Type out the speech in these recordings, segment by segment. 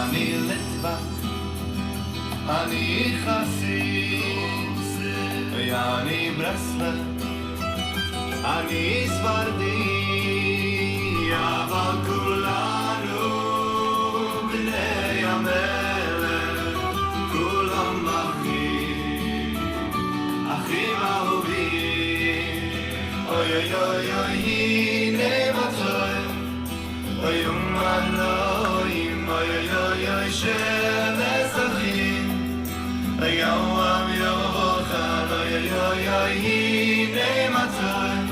אני ליטבק, אני חסיד, אני ברסלב, אני ספרדי, אבל כולנו בני המלך, כולם אחים, אחים אהובים. אוי אוי אוי אוי, הנה מה טוב, אוי ומנועים, אוי אוי אוי אוי שבס אחים, יום יבוכן, אוי אוי אוי אוי, הנה מה טוב,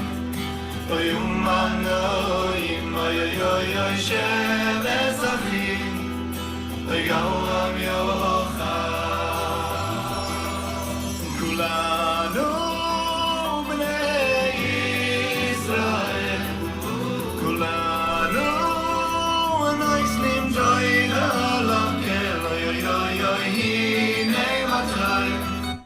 אוי ומנועים, אוי אוי אוי אוי שבס אחים, יום יבוכן. כולנו בני ישראל, כולנו נויסנים ג'וין הלוקל, אוי אוי אוי אוי, הנה מטריים.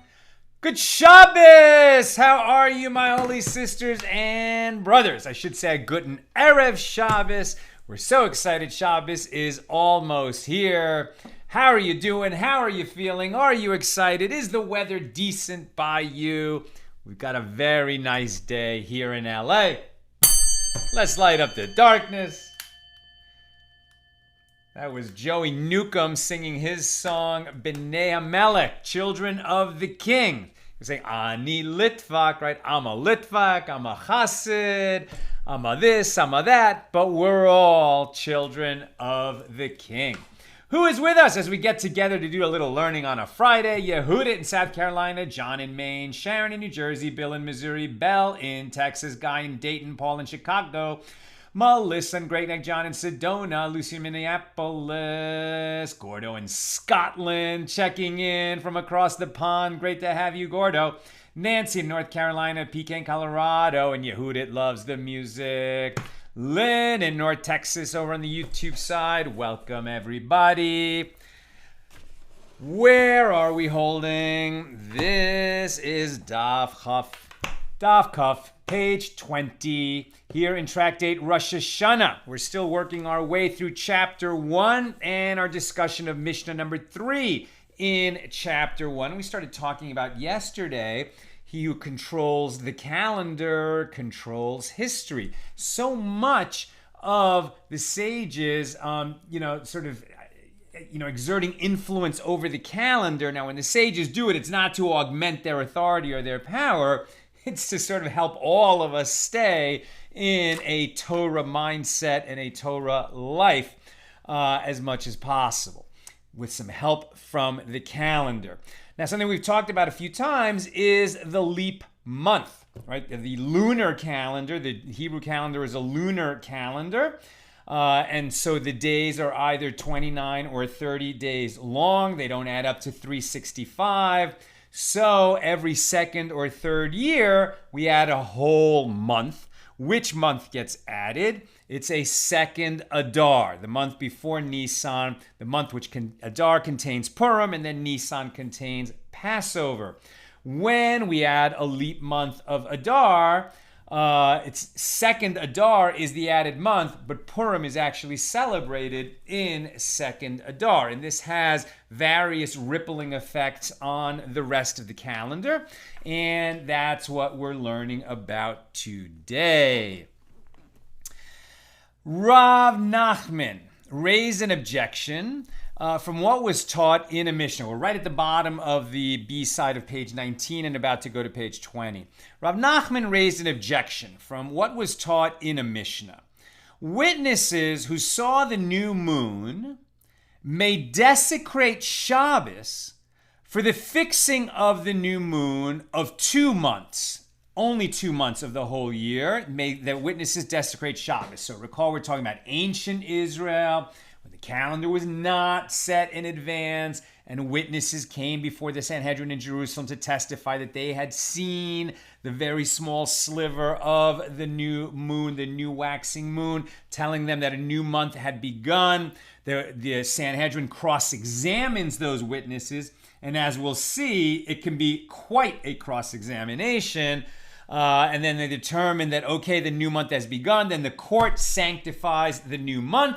Good Shabbos! How are you, my holy sisters and brothers? I should say Guten Erev Shabbos. We're so excited. Shabbos is almost here. How are you doing? How are you feeling? Are you excited? Is the weather decent by you? We've got a very nice day here in LA. Let's light up the darkness. That was Joey Newcomb singing his song, B'nai HaMelech, Children of the King. He's saying, Ani Litvak, right? I'm a Litvak, I'm a Chassid, I'm a this, I'm a that, but we're all children of the King. Who is with us as we get together to do a little learning on a Friday? Yehudit in South Carolina, John in Maine, Sharon in New Jersey, Bill in Missouri, Belle in Texas, Guy in Dayton, Paul in Chicago, Melissa in Great Neck, John in Sedona, Lucy in Minneapolis, Gordo in Scotland, checking in from across the pond. Great to have you, Gordo. Nancy in North Carolina, PK in Colorado, and Yehudit loves the music. Lynn in North Texas over on the YouTube side. Welcome, everybody. Where are we holding? This is Daf Kaf, page 20, here in Tractate Rosh Hashana. We're still working our way through chapter 1 and our discussion of Mishnah number 3 in chapter 1. We started talking about yesterday, he who controls the calendar controls history. So much of the sages, exerting influence over the calendar. Now, when the sages do it, it's not to augment their authority or their power. It's to sort of help all of us stay in a Torah mindset and a Torah life as much as possible, with some help from the calendar. Now, something we've talked about a few times is the leap month, right? The lunar calendar, the Hebrew calendar is a lunar calendar. And so the days are either 29 or 30 days long. They don't add up to 365. So every second or third year, we add a whole month. Which month gets added? It's a second Adar, the month before Nisan, the month which Adar contains Purim, and then Nisan contains Passover. When we add a leap month of Adar, it's second Adar is the added month, but Purim is actually celebrated in second Adar. And this has various rippling effects on the rest of the calendar. And that's what we're learning about today. Rav Nachman raised an objection from what was taught in a Mishnah. We're right at the bottom of the B side of page 19 and about to go to page 20. Rav Nachman raised an objection from what was taught in a Mishnah. Witnesses who saw the new moon may desecrate Shabbos for the fixing of the new moon of 2 months. Only 2 months of the whole year may the witnesses desecrate Shabbos. So recall we're talking about ancient Israel, when the calendar was not set in advance, and witnesses came before the Sanhedrin in Jerusalem to testify that they had seen the very small sliver of the new moon, the new waxing moon, telling them that a new month had begun. The Sanhedrin cross-examines those witnesses, and as we'll see, it can be quite a cross-examination. And then they determine that, okay, the new month has begun. Then the court sanctifies the new month.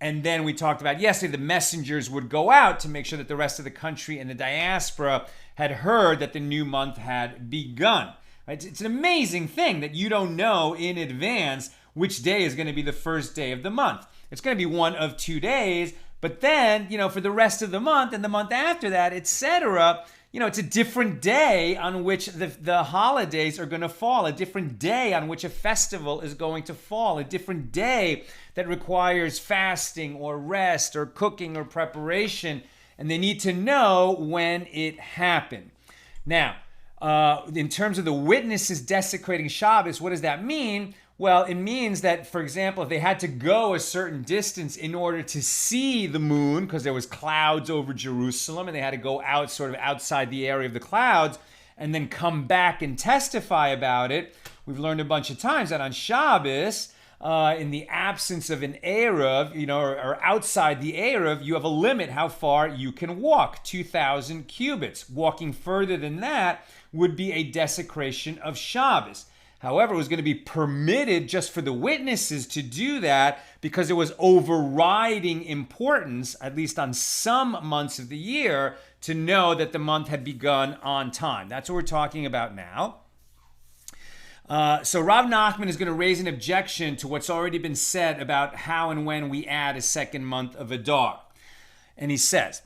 And then we talked about yesterday, the messengers would go out to make sure that the rest of the country and the diaspora had heard that the new month had begun. Right? It's an amazing thing that you don't know in advance which day is going to be the first day of the month. It's going to be one of 2 days, but then, for the rest of the month and the month after that, etc., it's a different day on which the holidays are going to fall, a different day on which a festival is going to fall, a different day that requires fasting or rest or cooking or preparation, and they need to know when it happened. Now, in terms of the witnesses desecrating Shabbos, what does that mean? Well, it means that, for example, if they had to go a certain distance in order to see the moon, because there was clouds over Jerusalem, and they had to go out sort of outside the area of the clouds, and then come back and testify about it, we've learned a bunch of times that on Shabbos, in the absence of an Erev, or outside the Erev, you have a limit how far you can walk, 2,000 cubits. Walking further than that would be a desecration of Shabbos. However, it was going to be permitted just for the witnesses to do that because it was overriding importance, at least on some months of the year, to know that the month had begun on time. That's what we're talking about now. So Rav Nachman is going to raise an objection to what's already been said about how and when we add a second month of Adar. And he says,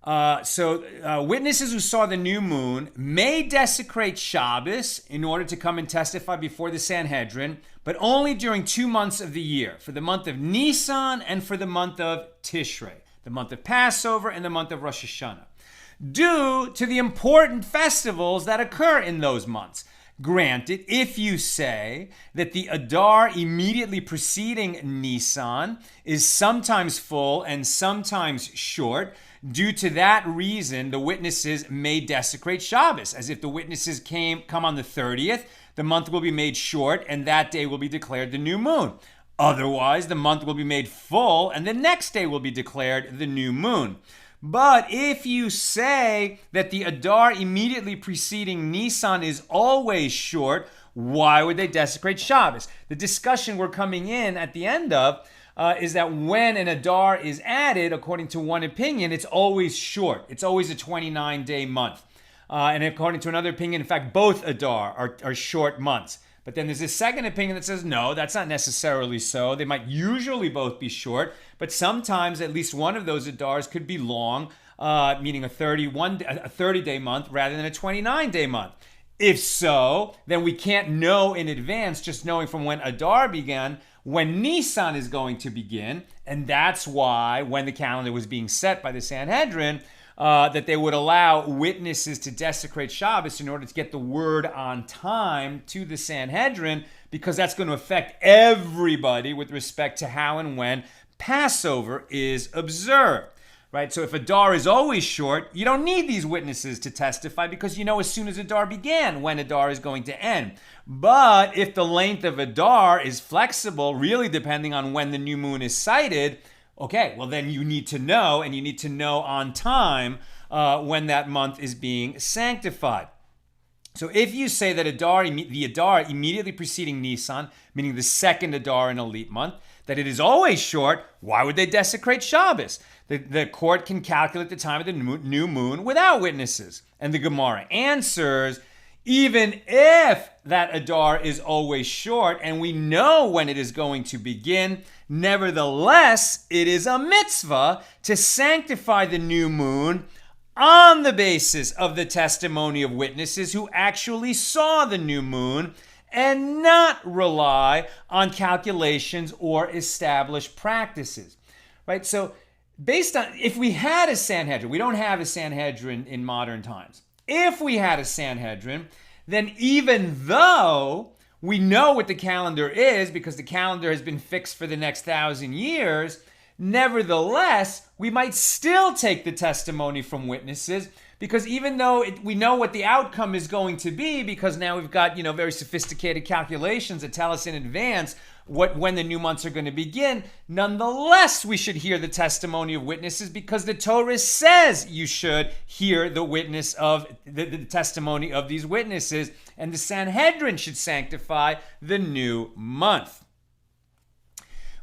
witnesses who saw the new moon may desecrate Shabbos in order to come and testify before the Sanhedrin, but only during 2 months of the year, for the month of Nisan and for the month of Tishrei, the month of Passover and the month of Rosh Hashana, due to the important festivals that occur in those months. Granted, if you say that the Adar immediately preceding Nisan is sometimes full and sometimes short, due to that reason, the witnesses may desecrate Shabbos. As if the witnesses come on the 30th, the month will be made short, and that day will be declared the new moon. Otherwise, the month will be made full, and the next day will be declared the new moon. But if you say that the Adar immediately preceding Nisan is always short, why would they desecrate Shabbos? The discussion we're coming in at the end of is that when an Adar is added, according to one opinion, it's always short. It's always a 29-day month. And according to another opinion, in fact, both Adar are short months. But then there's a second opinion that says, no, that's not necessarily so. They might usually both be short, but sometimes at least one of those Adars could be long, meaning a 30-day month rather than a 29-day month. If so, then we can't know in advance, just knowing from when Adar began, when Nisan is going to begin. And that's why when the calendar was being set by the Sanhedrin, that they would allow witnesses to desecrate Shabbos in order to get the word on time to the Sanhedrin, because that's going to affect everybody with respect to how and when Passover is observed. Right? So if Adar is always short, you don't need these witnesses to testify because you know as soon as Adar began when Adar is going to end. But if the length of Adar is flexible, really depending on when the new moon is sighted, okay, well then you need to know, and you need to know on time when that month is being sanctified. So if you say that the Adar immediately preceding Nisan, meaning the second Adar in a leap month, that it is always short, why would they desecrate Shabbos? The court can calculate the time of the new moon without witnesses. And the Gemara answers, even if that Adar is always short and we know when it is going to begin, nevertheless, it is a mitzvah to sanctify the new moon on the basis of the testimony of witnesses who actually saw the new moon and not rely on calculations or established practices. Right? So, based on, if we had a Sanhedrin, we don't have a Sanhedrin in modern times. If we had a Sanhedrin, then even though we know what the calendar is, because the calendar has been fixed for the next 1,000 years, nevertheless, we might still take the testimony from witnesses, because even though we know what the outcome is going to be, because now we've got, very sophisticated calculations that tell us in advance when the new months are going to begin, nonetheless, we should hear the testimony of witnesses, because the Torah says you should hear the witness of the testimony of these witnesses, and the Sanhedrin should sanctify the new month.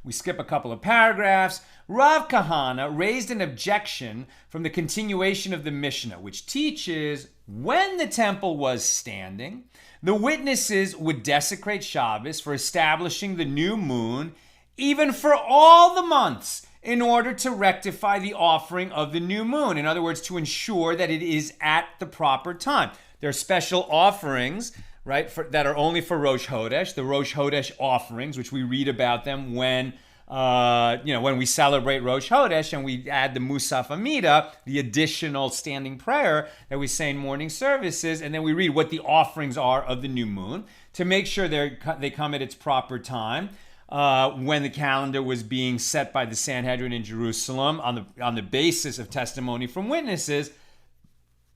We skip a couple of paragraphs. Rav Kahana raised an objection from the continuation of the Mishnah, which teaches when the temple was standing, the witnesses would desecrate Shabbos for establishing the new moon, even for all the months, in order to rectify the offering of the new moon. In other words, to ensure that it is at the proper time. There are special offerings, right, that are only for Rosh Hodesh, the Rosh Hodesh offerings, which we read about them when we celebrate Rosh Hodesh and we add the Musaf Amida, the additional standing prayer that we say in morning services, and then we read what the offerings are of the new moon to make sure they come at its proper time. When the calendar was being set by the Sanhedrin in Jerusalem on the basis of testimony from witnesses,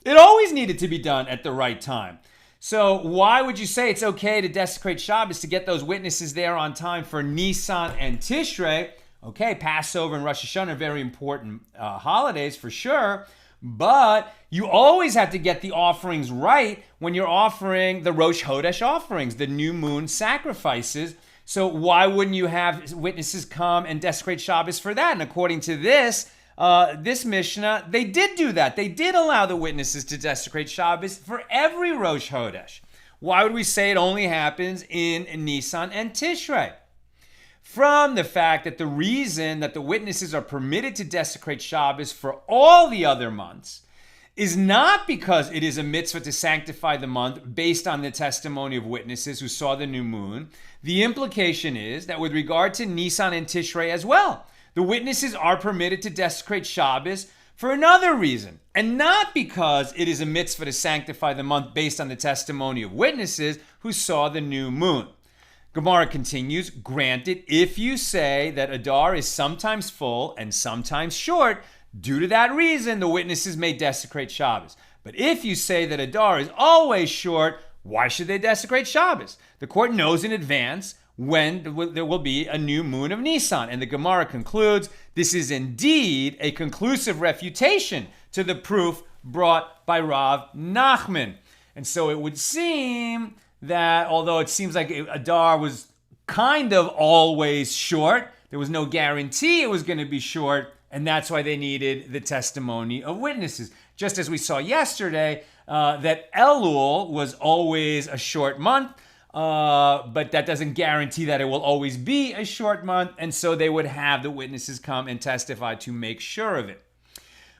it always needed to be done at the right time. So why would you say it's okay to desecrate Shabbos to get those witnesses there on time for Nisan and Tishrei? Okay, Passover and Rosh Hashana are very important holidays for sure, but you always have to get the offerings right when you're offering the Rosh Hodesh offerings, the new moon sacrifices. So why wouldn't you have witnesses come and desecrate Shabbos for that? And according to this Mishnah, they did do that. They did allow the witnesses to desecrate Shabbos for every Rosh Hodesh. Why would we say it only happens in Nisan and Tishrei? From the fact that the reason that the witnesses are permitted to desecrate Shabbos for all the other months is not because it is a mitzvah to sanctify the month based on the testimony of witnesses who saw the new moon. The implication is that with regard to Nisan and Tishrei as well, the witnesses are permitted to desecrate Shabbos for another reason, and not because it is a mitzvah to sanctify the month based on the testimony of witnesses who saw the new moon. Gemara continues, granted, if you say that Adar is sometimes full and sometimes short, due to that reason, the witnesses may desecrate Shabbos. But if you say that Adar is always short, why should they desecrate Shabbos? The court knows in advance when there will be a new moon of Nisan. And the Gemara concludes, this is indeed a conclusive refutation to the proof brought by Rav Nachman. And so it would seem that although it seems like Adar was kind of always short, there was no guarantee it was going to be short, and that's why they needed the testimony of witnesses. Just as we saw yesterday, that Elul was always a short month, but that doesn't guarantee that it will always be a short month, and so they would have the witnesses come and testify to make sure of it.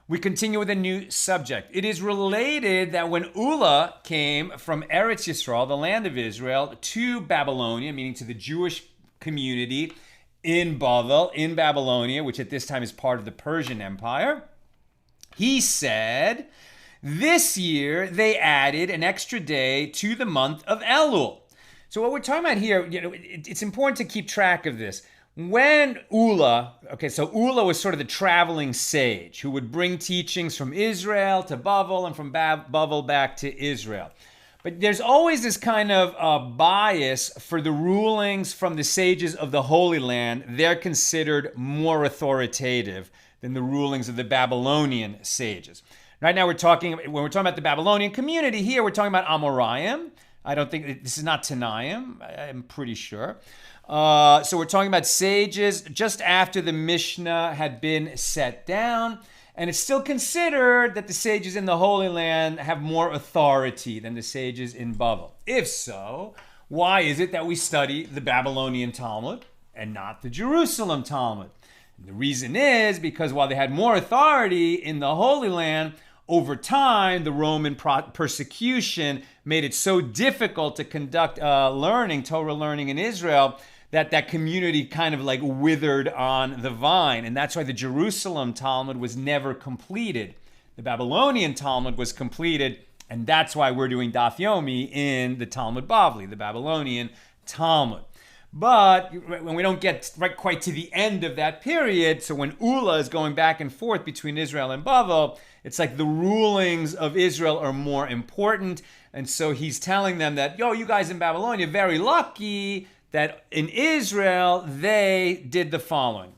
We continue with a new subject. It is related that when Ula came from Eretz Yisrael, the land of Israel, to Babylonia, meaning to the Jewish community in Bavel, in Babylonia, which at this time is part of the Persian Empire, he said, this year they added an extra day to the month of Elul. So what we're talking about here, it's important to keep track of this. When Ula was sort of the traveling sage who would bring teachings from Israel to Bavel and from Bavel back to Israel. But there's always this kind of bias for the rulings from the sages of the Holy Land. They're considered more authoritative than the rulings of the Babylonian sages. Right now when we're talking about the Babylonian community here, we're talking about Amoraim. I don't think, this is not Tanaim, I'm pretty sure. So we're talking about sages just after the Mishnah had been set down, and it's still considered that the sages in the Holy Land have more authority than the sages in Bavel. If so, why is it that we study the Babylonian Talmud and not the Jerusalem Talmud? And the reason is because while they had more authority in the Holy Land, over time, the Roman persecution made it so difficult to conduct Torah learning in Israel, that community kind of like withered on the vine. And that's why the Jerusalem Talmud was never completed. The Babylonian Talmud was completed, and that's why we're doing Daf Yomi in the Talmud Bavli, the Babylonian Talmud. But when we don't get quite to the end of that period, so when Ula is going back and forth between Israel and Bavel, it's like the rulings of Israel are more important. And so he's telling them that, you guys in Babylonia, very lucky that in Israel, they did the following.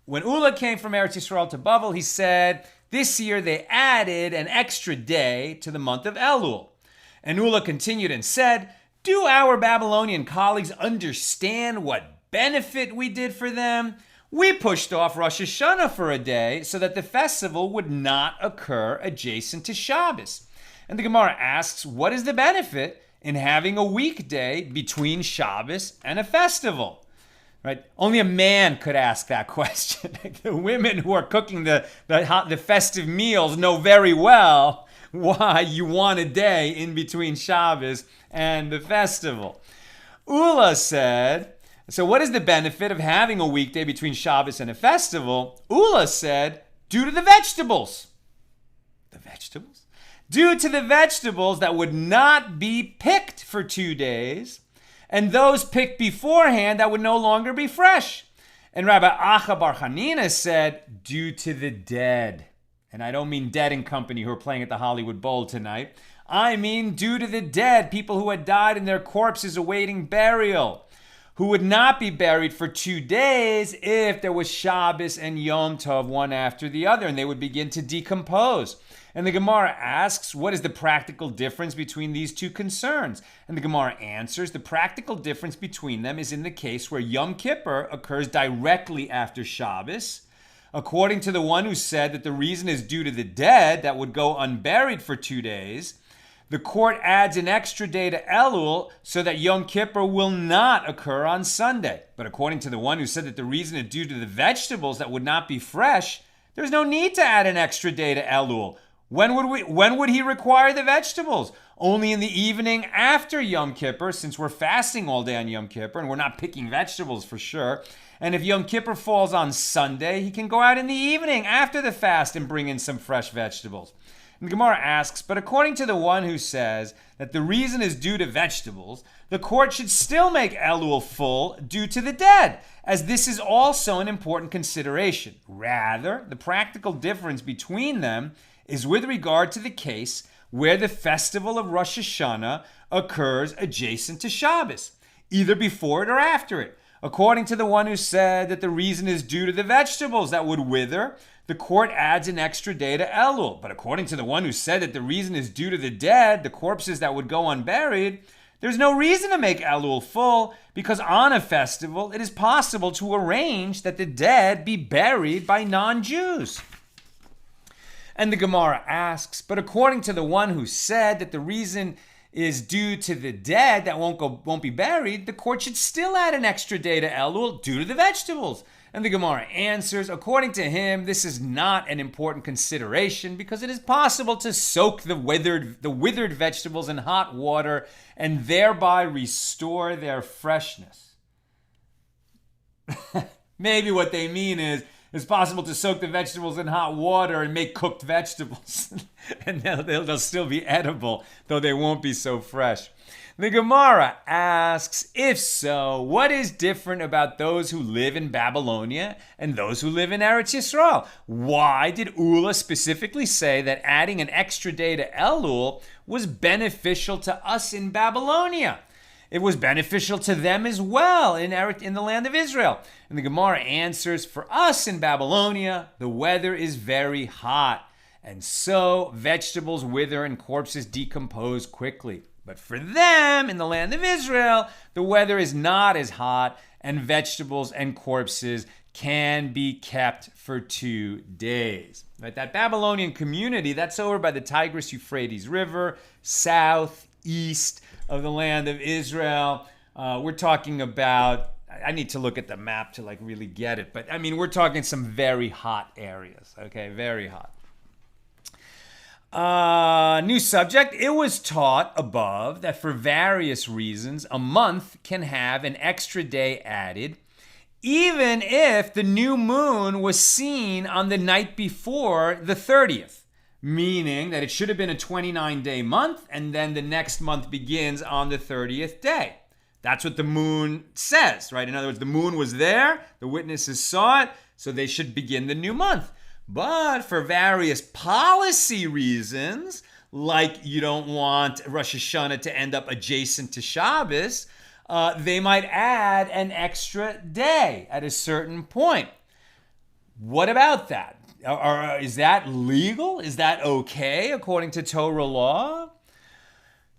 When Ula came from Eretz Yisrael to Bavel, he said, this year they added an extra day to the month of Elul. And Ula continued and said, do our Babylonian colleagues understand what benefit we did for them? We pushed off Rosh Hashana for a day so that the festival would not occur adjacent to Shabbos. And the Gemara asks, what is the benefit in having a weekday between Shabbos and a festival? Right? Only a man could ask that question. The women who are cooking the festive meals know very well why you want a day in between Shabbos and the festival. Ula said, so what is the benefit of having a weekday between Shabbos and a festival? Ula said, due to the vegetables. The vegetables? Due to the vegetables that would not be picked for 2 days, and those picked beforehand that would no longer be fresh. And Rabbi Acha Bar Hanina said, due to the dead. And I don't mean Dead and Company who are playing at the Hollywood Bowl tonight. I mean due to the dead, people who had died and their corpses awaiting burial, who would not be buried for 2 days if there was Shabbos and Yom Tov one after the other, and they would begin to decompose. And the Gemara asks, what is the practical difference between these two concerns? And the Gemara answers, the practical difference between them is in the case where Yom Kippur occurs directly after Shabbos. According to the one who said that the reason is due to the dead that would go unburied for 2 days, the court adds an extra day to Elul so that Yom Kippur will not occur on Sunday. But according to the one who said that the reason is due to the vegetables that would not be fresh, there's no need to add an extra day to Elul. When would he require the vegetables? Only in the evening after Yom Kippur, since we're fasting all day on Yom Kippur and we're not picking vegetables for sure. And if Yom Kippur falls on Sunday, he can go out in the evening after the fast and bring in some fresh vegetables. And Gemara asks, but according to the one who says that the reason is due to vegetables, the court should still make Elul full due to the dead, as this is also an important consideration. Rather, the practical difference between them is with regard to the case where the festival of Rosh Hashana occurs adjacent to Shabbos, either before it or after it. According to the one who said that the reason is due to the vegetables that would wither, the court adds an extra day to Elul. But according to the one who said that the reason is due to the dead, the corpses that would go unburied, there's no reason to make Elul full, because on a festival it is possible to arrange that the dead be buried by non-Jews. And the Gemara asks, but according to the one who said that the reason is due to the dead that won't be buried, the court should still add an extra day to Elul due to the vegetables. And the Gemara answers, according to him, this is not an important consideration because it is possible to soak the withered vegetables in hot water and thereby restore their freshness. Maybe what they mean is, it's possible to soak the vegetables in hot water and make cooked vegetables. And they'll still be edible, though they won't be so fresh. The Gemara asks, if so, what is different about those who live in Babylonia and those who live in Eretz Yisrael? Why did Ula specifically say that adding an extra day to Elul was beneficial to us in Babylonia? It was beneficial to them as well in the land of Israel. And the Gemara answers, for us in Babylonia, the weather is very hot, and so vegetables wither and corpses decompose quickly. But for them in the land of Israel, the weather is not as hot, and vegetables and corpses can be kept for 2 days. Right? That Babylonian community, that's over by the Tigris-Euphrates River, southeast of the land of Israel. We're talking about, I need to look at the map to really get it, but I mean, we're talking some very hot areas, okay, very hot. New subject. It was taught above that for various reasons, a month can have an extra day added, even if the new moon was seen on the night before the 30th. Meaning that it should have been a 29-day month, and then the next month begins on the 30th day. That's what the moon says, right? In other words, the moon was there, the witnesses saw it, so they should begin the new month. But for various policy reasons, like you don't want Rosh Hashanah to end up adjacent to Shabbos, they might add an extra day at a certain point. What about that? Is that legal? Is that okay according to Torah law?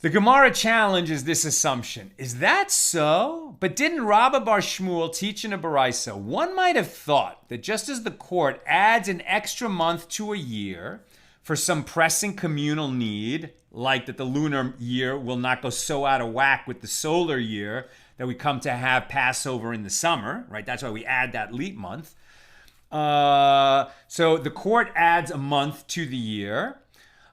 The Gemara challenges this assumption. Is that so? But didn't Rabba Bar Shmuel teach in a Baraisa? One might have thought that just as the court adds an extra month to a year for some pressing communal need, like that the lunar year will not go so out of whack with the solar year that we come to have Passover in the summer, right? That's why we add that leap month. So the court adds a month to the year.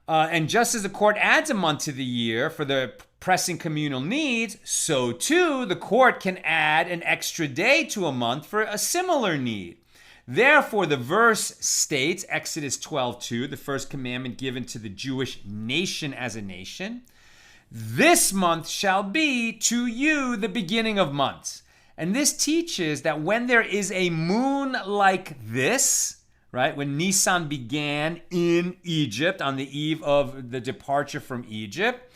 And just as the court adds a month to the year for the pressing communal needs, so too the court can add an extra day to a month for a similar need. Therefore, the verse states, Exodus 12:2, the first commandment given to the Jewish nation as a nation, "This month shall be to you the beginning of months." And this teaches that when there is a moon like this, right, when Nisan began in Egypt on the eve of the departure from Egypt,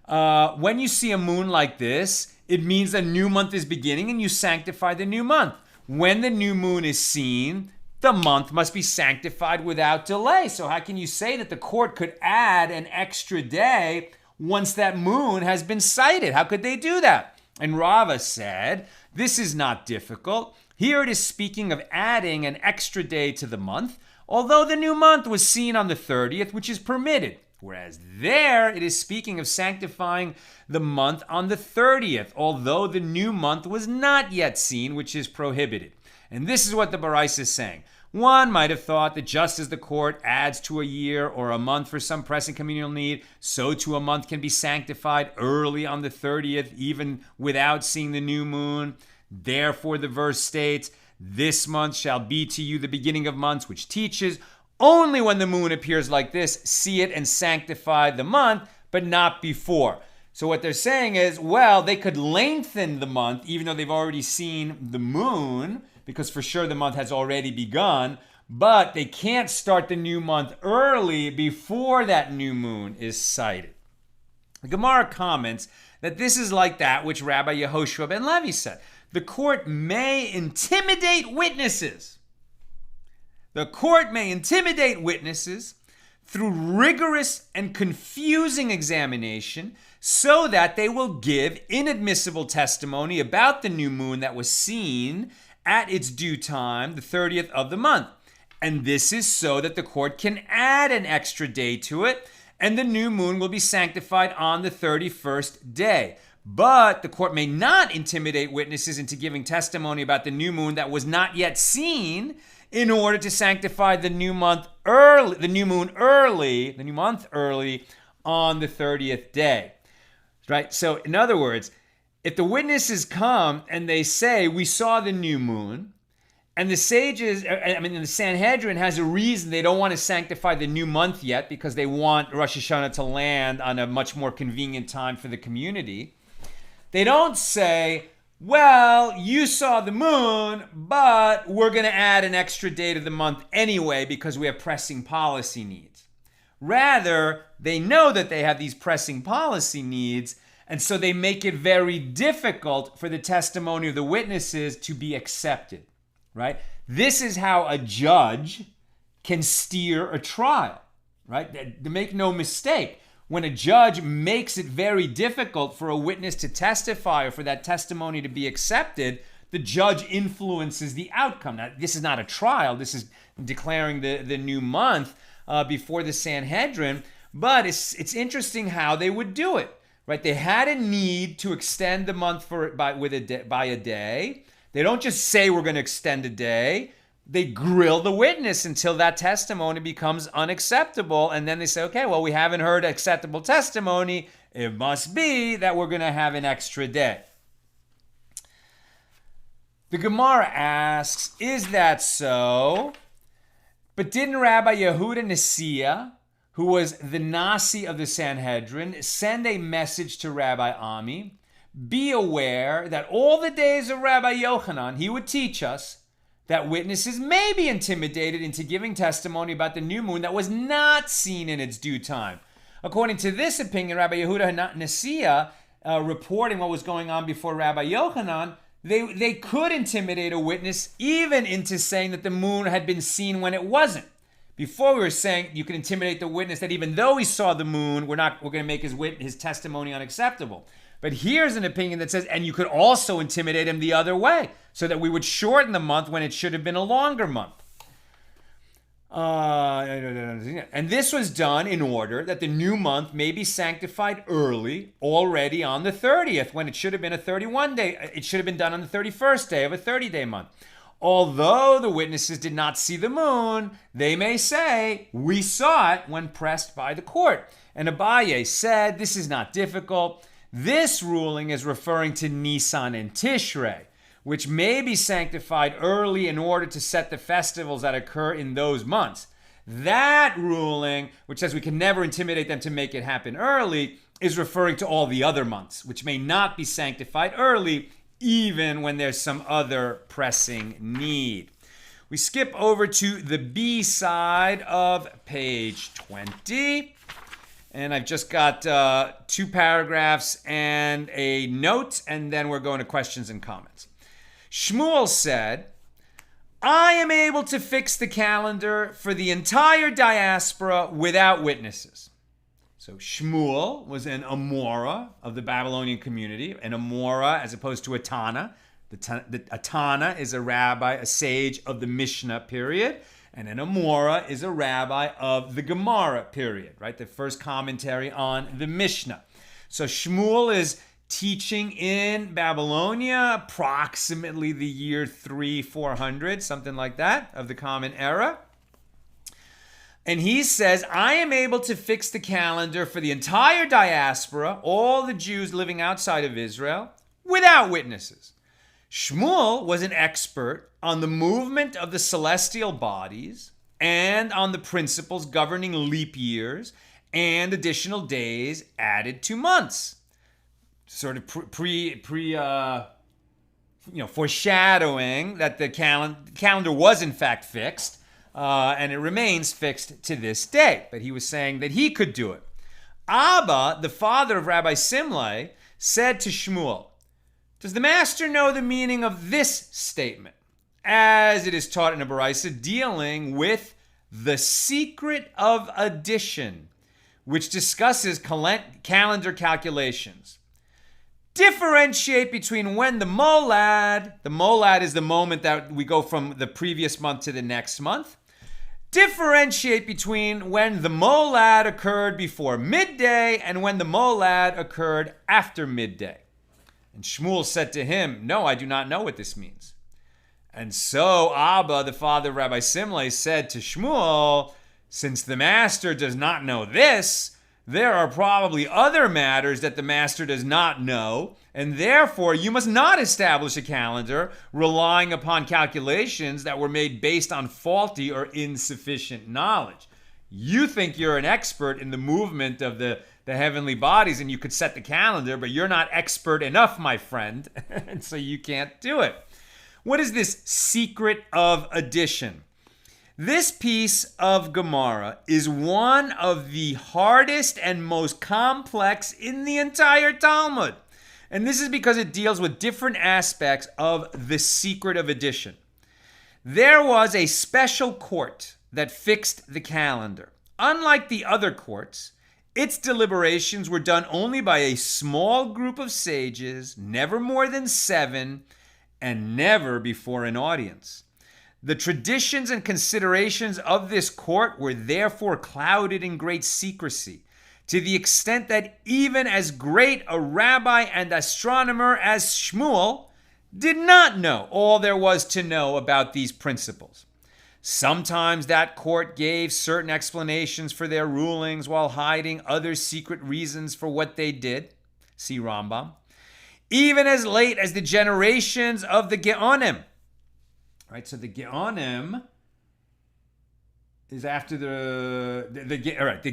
when you see a moon like this, it means a new month is beginning and you sanctify the new month. When the new moon is seen, the month must be sanctified without delay. So how can you say that the court could add an extra day once that moon has been sighted? How could they do that? And Rava said, this is not difficult. Here it is speaking of adding an extra day to the month, although the new month was seen on the 30th, which is permitted. Whereas there it is speaking of sanctifying the month on the 30th, although the new month was not yet seen, which is prohibited. And this is what the Baraisa is saying. One might have thought that just as the court adds to a year or a month for some pressing communal need, so too a month can be sanctified early on the 30th, even without seeing the new moon. Therefore, the verse states, "This month shall be to you the beginning of months," which teaches only when the moon appears like this, see it and sanctify the month, but not before. So what they're saying is, well, they could lengthen the month, even though they've already seen the moon, because for sure the month has already begun, but they can't start the new month early before that new moon is sighted. The Gemara comments that this is like that which Rabbi Yehoshua ben Levi said. The court may intimidate witnesses. The court may intimidate witnesses through rigorous and confusing examination so that they will give inadmissible testimony about the new moon that was seen at its due time, the 30th of the month. And this is so that the court can add an extra day to it, and the new moon will be sanctified on the 31st day. But the court may not intimidate witnesses into giving testimony about the new moon that was not yet seen in order to sanctify the new month early, the new month early on the 30th day. Right? So in other words, if the witnesses come and they say, we saw the new moon, and the Sanhedrin has a reason they don't want to sanctify the new month yet because they want Rosh Hashana to land on a much more convenient time for the community. They don't say, well, you saw the moon, but we're going to add an extra day to the month anyway because we have pressing policy needs. Rather, they know that they have these pressing policy needs, and so they make it very difficult for the testimony of the witnesses to be accepted, right? This is how a judge can steer a trial, right? To make no mistake, when a judge makes it very difficult for a witness to testify or for that testimony to be accepted, the judge influences the outcome. Now, this is not a trial. This is declaring the new month before the Sanhedrin. But it's interesting how they would do it, right? They had a need to extend the month by a day. They don't just say we're going to extend a day. They grill the witness until that testimony becomes unacceptable. And then they say, okay, well, we haven't heard acceptable testimony. It must be that we're going to have an extra day. The Gemara asks, is that so? But didn't Rabbi Yehuda Nasiya, who was the Nasi of the Sanhedrin, send a message to Rabbi Ami? Be aware that all the days of Rabbi Yochanan, he would teach us that witnesses may be intimidated into giving testimony about the new moon that was not seen in its due time. According to this opinion, Rabbi Yehuda Nasiya, reporting what was going on before Rabbi Yochanan, they could intimidate a witness even into saying that the moon had been seen when it wasn't. Before we were saying you can intimidate the witness that even though he saw the moon, we're going to make his testimony unacceptable. But here's an opinion that says, and you could also intimidate him the other way, so that we would shorten the month when it should have been a longer month. And this was done in order that the new month may be sanctified early, already on the 30th, when it should have been a 31 day. It should have been done on the 31st day of a 30-day month. Although the witnesses did not see the moon, they may say, we saw it when pressed by the court. And Abaye said, this is not difficult. This ruling is referring to Nisan and Tishrei, which may be sanctified early in order to set the festivals that occur in those months. That ruling, which says we can never intimidate them to make it happen early, is referring to all the other months, which may not be sanctified early, even when there's some other pressing need. We skip over to the B side of page 20. And I've just got 2 paragraphs and a note, and then we're going to questions and comments. Shmuel said, I am able to fix the calendar for the entire diaspora without witnesses. So Shmuel was an Amora of the Babylonian community, an Amora as opposed to a Tana. A Tana is a rabbi, a sage of the Mishna period, and an Amora is a rabbi of the Gemara period, right? The first commentary on the Mishnah. So Shmuel is teaching in Babylonia, approximately the year 400, something like that, of the Common Era. And he says, I am able to fix the calendar for the entire diaspora, all the Jews living outside of Israel, without witnesses. Shmuel was an expert on the movement of the celestial bodies and on the principles governing leap years and additional days added to months. Sort of foreshadowing that the calendar was in fact fixed, and it remains fixed to this day. But he was saying that he could do it. Abba, the father of Rabbi Simlai, said to Shmuel, does the master know the meaning of this statement, as it is taught in a Baraisa dealing with the secret of addition, which discusses calendar calculations? Differentiate between when the molad is the moment that we go from the previous month to the next month. Differentiate between when the molad occurred before midday and when the molad occurred after midday. And Shmuel said to him, no, I do not know what this means. And so Abba, the father of Rabbi Simlai, said to Shmuel, since the master does not know this, there are probably other matters that the master does not know, and therefore you must not establish a calendar relying upon calculations that were made based on faulty or insufficient knowledge. You think you're an expert in the movement of the heavenly bodies and you could set the calendar, but you're not expert enough, my friend, and so you can't do it. What is this secret of addition? This piece of Gemara is one of the hardest and most complex in the entire Talmud. And this is because it deals with different aspects of the secret of addition. There was a special court that fixed the calendar. Unlike the other courts, its deliberations were done only by a small group of sages, never more than 7, and never before an audience. The traditions and considerations of this court were therefore clouded in great secrecy, to the extent that even as great a rabbi and astronomer as Shmuel did not know all there was to know about these principles. Sometimes that court gave certain explanations for their rulings while hiding other secret reasons for what they did. See Rambam. Even as late as the generations of the Geonim. Right, so the Geonim is after the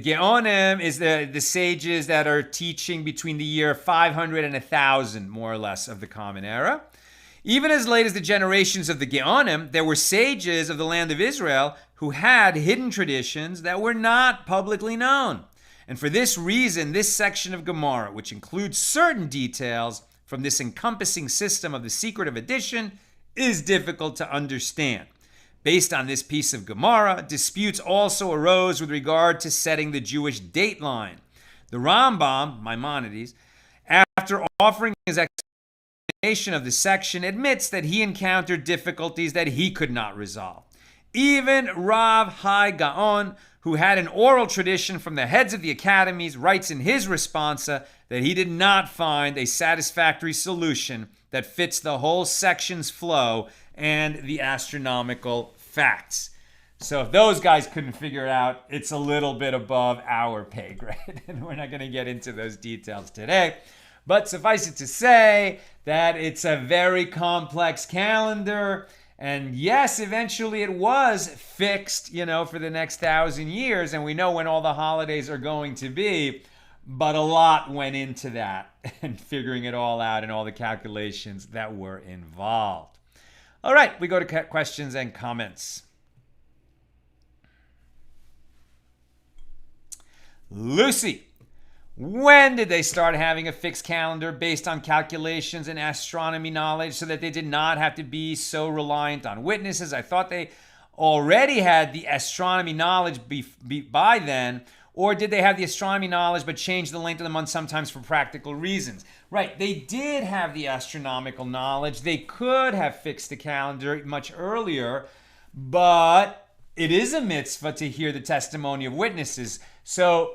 Geonim is the sages that are teaching between the year 500 and 1000, more or less, of the Common Era. Even as late as the generations of the Geonim, there were sages of the land of Israel who had hidden traditions that were not publicly known. And for this reason, this section of Gemara, which includes certain details from this encompassing system of the secret of addition, is difficult to understand. Based on this piece of Gemara, disputes also arose with regard to setting the Jewish date line. The Rambam, Maimonides, after offering his explanation of the section, admits that he encountered difficulties that he could not resolve. Even Rav Hai Gaon, who had an oral tradition from the heads of the academies, writes in his responsa that he did not find a satisfactory solution that fits the whole section's flow and the astronomical facts. So if those guys couldn't figure it out, it's a little bit above our pay grade. And we're not going to get into those details today. But suffice it to say that it's a very complex calendar. And yes, eventually it was fixed, for the next 1,000 years. And we know when all the holidays are going to be. But a lot went into that and figuring it all out and all the calculations that were involved. All right, we go to questions and comments. Lucy, when did they start having a fixed calendar based on calculations and astronomy knowledge so that they did not have to be so reliant on witnesses? I thought they already had the astronomy knowledge by then. Or did they have the astronomy knowledge but change the length of the month sometimes for practical reasons? Right, they did have the astronomical knowledge. They could have fixed the calendar much earlier, but it is a mitzvah to hear the testimony of witnesses. So,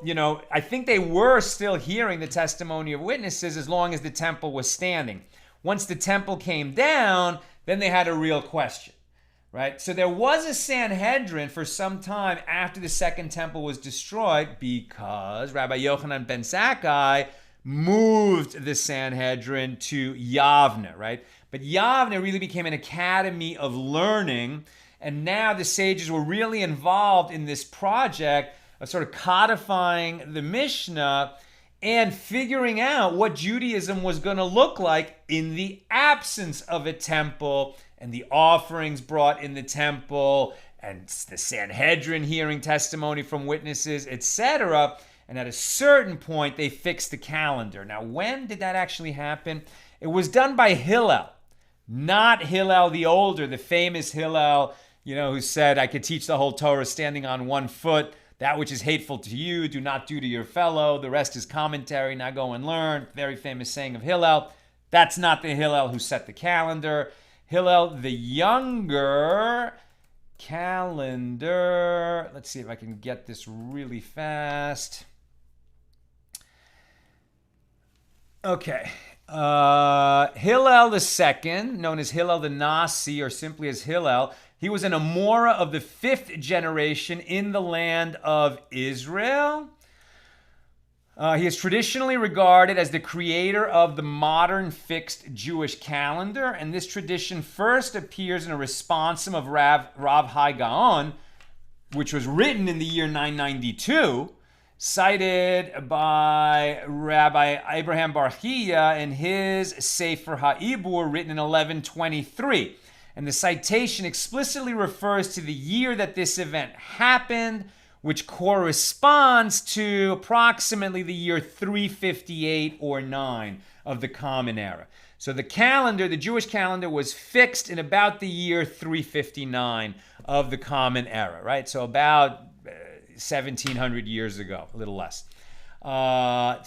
I think they were still hearing the testimony of witnesses as long as the temple was standing. Once the temple came down, then they had a real question. Right? So there was a Sanhedrin for some time after the second temple was destroyed because Rabbi Yochanan ben Zakkai moved the Sanhedrin to Yavne, right? But Yavne really became an academy of learning, and now the sages were really involved in this project of sort of codifying the Mishna and figuring out what Judaism was going to look like in the absence of a temple and the offerings brought in the temple and the Sanhedrin hearing testimony from witnesses, etc. And at a certain point, they fixed the calendar. Now, when did that actually happen? It was done by Hillel, not Hillel the Older, the famous Hillel, who said, I could teach the whole Torah standing on one foot. That which is hateful to you, do not do to your fellow. The rest is commentary. Now go and learn. Very famous saying of Hillel. That's not the Hillel who set the calendar. Hillel the Younger calendar. Let's see if I can get this really fast. Okay. Hillel II, known as Hillel the Nasi or simply as Hillel, he was an Amora of the 5th generation in the land of Israel. He is traditionally regarded as the creator of the modern fixed Jewish calendar, and this tradition first appears in a responsum of Rav Hai Gaon, which was written in the year 992, cited by Rabbi Abraham Bar Chiya in his Sefer HaIbur, written in 1123. And the citation explicitly refers to the year that this event happened, which corresponds to approximately the year 358 or 9 of the Common Era. So the calendar, the Jewish calendar, was fixed in about the year 359 of the Common Era, right? So about 1,700 years ago, a little less.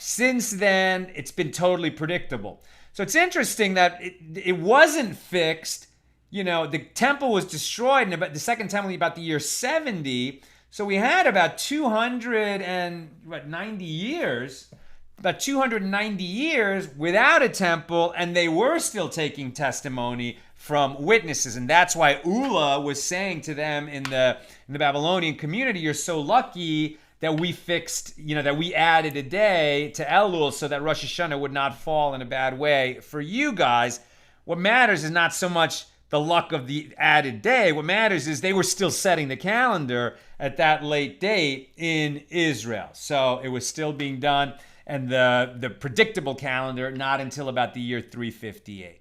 Since then, it's been totally predictable. So it's interesting that it wasn't fixed. The temple was destroyed in the second temple in about the year 70. So we had about 290 years without a temple, and they were still taking testimony from witnesses. And that's why Ula was saying to them in the Babylonian community, you're so lucky that we fixed, that we added a day to Elul so that Rosh Hashana would not fall in a bad way for you guys. What matters is not so much the luck of the added day. What matters is they were still setting the calendar at that late date in Israel. So it was still being done, and the predictable calendar not until about the year 358.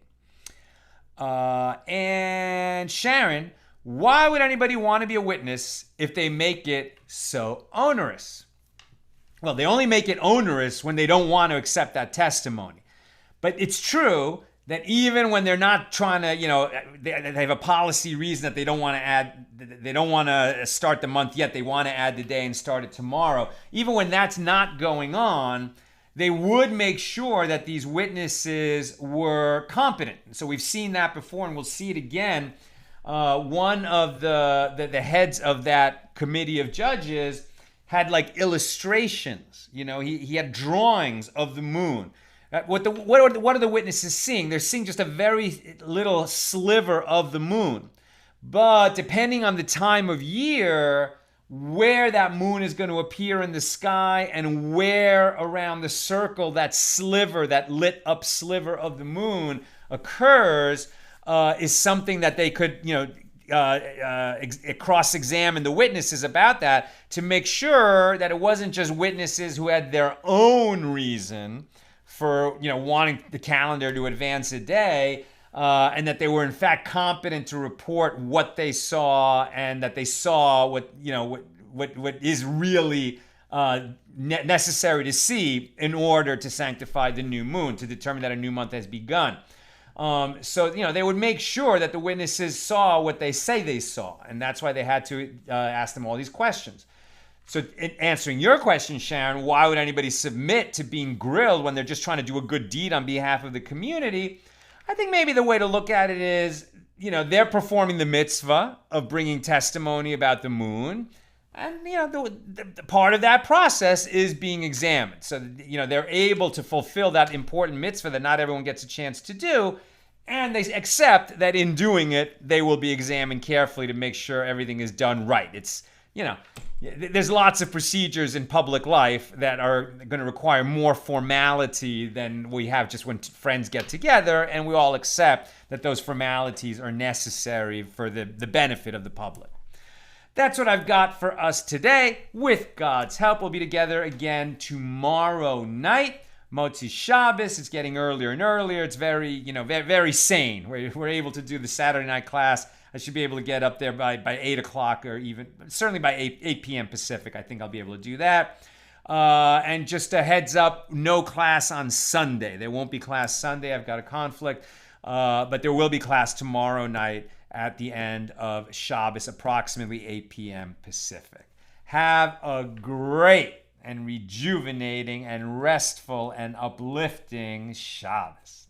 And Sharon, why would anybody want to be a witness if they make it so onerous? Well, they only make it onerous when they don't want to accept that testimony. But it's true that even when they're not trying to, they have a policy reason that they don't want to start the month yet. They want to add the day and start it tomorrow. Even when that's not going on, they would make sure that these witnesses were competent. So we've seen that before, and we'll see it again. One of the heads of that committee of judges had like illustrations. He had drawings of the moon. What are the witnesses seeing? They're seeing just a very little sliver of the moon. But depending on the time of year, where that moon is going to appear in the sky and where around the circle that sliver, that lit up sliver of the moon occurs, is something that they could, cross-examine the witnesses about that to make sure that it wasn't just witnesses who had their own reason for wanting the calendar to advance a day, and that they were in fact competent to report what they saw, and that they saw what is really necessary to see in order to sanctify the new moon, to determine that a new month has begun. So they would make sure that the witnesses saw what they say they saw, and that's why they had to ask them all these questions. So in answering your question, Sharon, why would anybody submit to being grilled when they're just trying to do a good deed on behalf of the community? I think maybe the way to look at it is, they're performing the mitzvah of bringing testimony about the moon. And, the part of that process is being examined. So, they're able to fulfill that important mitzvah that not everyone gets a chance to do. And they accept that in doing it, they will be examined carefully to make sure everything is done right. It's, there's lots of procedures in public life that are going to require more formality than we have just when friends get together, and we all accept that those formalities are necessary for the benefit of the public. That's what I've got for us today. With God's help, we'll be together again tomorrow night. Motzi Shabbos. It's getting earlier and earlier. It's very, very sane. We're able to do the Saturday night class. I should be able to get up there by 8 o'clock, or even certainly by 8 p.m. Pacific. I think I'll be able to do that. And just a heads up, no class on Sunday. There won't be class Sunday. I've got a conflict. But there will be class tomorrow night at the end of Shabbos, approximately 8 p.m. Pacific. Have a great and rejuvenating and restful and uplifting Shabbos.